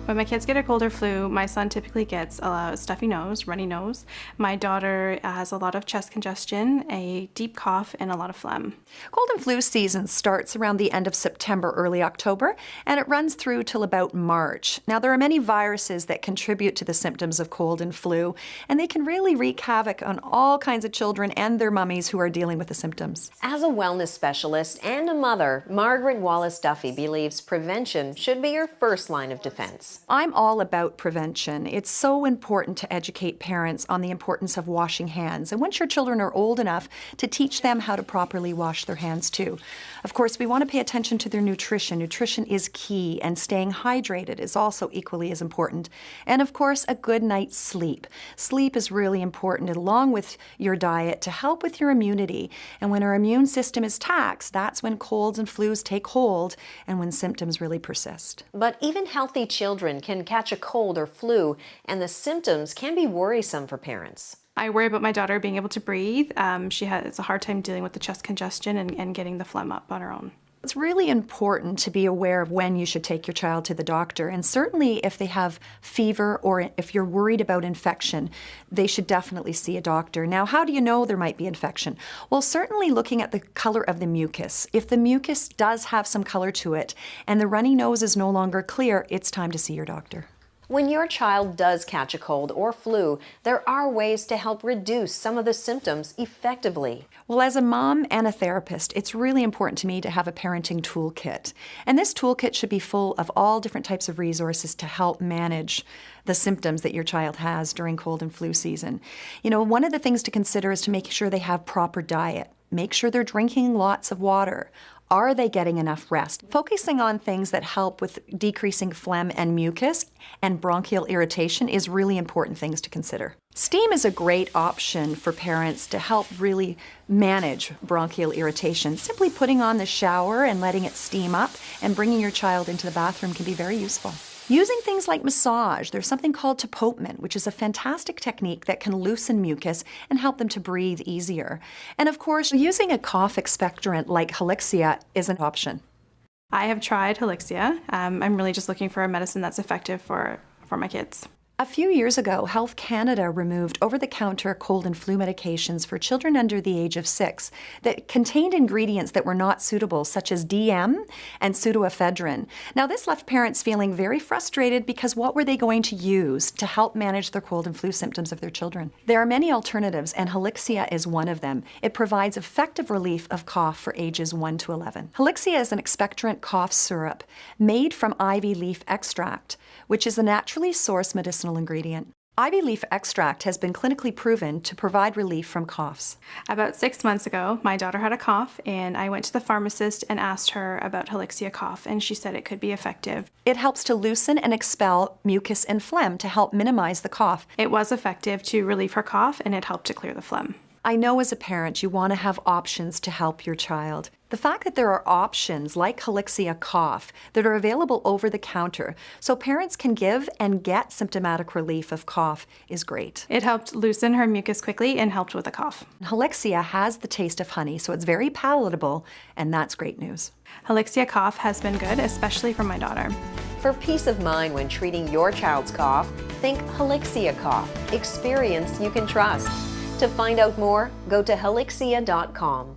When my kids get a cold or flu, my son typically gets a stuffy nose, runny nose. My daughter has a lot of chest congestion, a deep cough, and a lot of phlegm. Cold and flu season starts around the end of September, early October, and it runs through till about March. Now, there are many viruses that contribute to the symptoms of cold and flu, and they can really wreak havoc on all kinds of children and their mummies who are dealing with the symptoms. As a wellness specialist and a mother, Margaret Wallace Duffy believes prevention should be your first line of defense. I'm all about prevention. It's so important to educate parents on the importance of washing hands, and once your children are old enough, to teach them how to properly wash their hands too. Of course, we want to pay attention to their nutrition. Nutrition is key, and staying hydrated is also equally as important. And of course, a good night's sleep. Sleep is really important along with your diet to help with your immunity. And when our immune system is taxed, that's when colds and flus take hold and when symptoms really persist. But even healthy children can catch a cold or flu, and the symptoms can be worrisome for parents. I worry about my daughter being able to breathe. She has a hard time dealing with the chest congestion and getting the phlegm up on her own. It's really important to be aware of when you should take your child to the doctor, and certainly if they have fever or if you're worried about infection, they should definitely see a doctor. Now, how do you know there might be infection? Well, certainly looking at the color of the mucus. If the mucus does have some color to it and the runny nose is no longer clear, it's time to see your doctor. When your child does catch a cold or flu, there are ways to help reduce some of the symptoms effectively. Well, as a mom and a therapist, it's really important to me to have a parenting toolkit. And this toolkit should be full of all different types of resources to help manage the symptoms that your child has during cold and flu season. You know, one of the things to consider is to make sure they have proper diet. Make sure they're drinking lots of water. Are they getting enough rest? Focusing on things that help with decreasing phlegm and mucus and bronchial irritation is really important things to consider. Steam is a great option for parents to help really manage bronchial irritation. Simply putting on the shower and letting it steam up and bringing your child into the bathroom can be very useful. Using things like massage, there's something called tapotement, which is a fantastic technique that can loosen mucus and help them to breathe easier. And of course, using a cough expectorant like Helixia is an option. I have tried Helixia. I'm really just looking for a medicine that's effective for my kids. A few years ago, Health Canada removed over-the-counter cold and flu medications for children under the age of 6 that contained ingredients that were not suitable, such as DM and pseudoephedrine. Now, this left parents feeling very frustrated because what were they going to use to help manage their cold and flu symptoms of their children? There are many alternatives, and Helixia is one of them. It provides effective relief of cough for ages 1 to 11. Helixia is an expectorant cough syrup made from ivy leaf extract, which is a naturally sourced medicinal ingredient. Ivy leaf extract has been clinically proven to provide relief from coughs. About 6 months ago, my daughter had a cough, and I went to the pharmacist and asked her about Helixia cough, and she said it could be effective. It helps to loosen and expel mucus and phlegm to help minimize the cough. It was effective to relieve her cough, and it helped to clear the phlegm. I know as a parent you want to have options to help your child. The fact that there are options like Helixia cough that are available over the counter so parents can give and get symptomatic relief of cough is great. It helped loosen her mucus quickly and helped with the cough. Helixia has the taste of honey, so it's very palatable, and that's great news. Helixia cough has been good, especially for my daughter. For peace of mind when treating your child's cough, think Helixia cough. Experience you can trust. To find out more, go to helixia.com.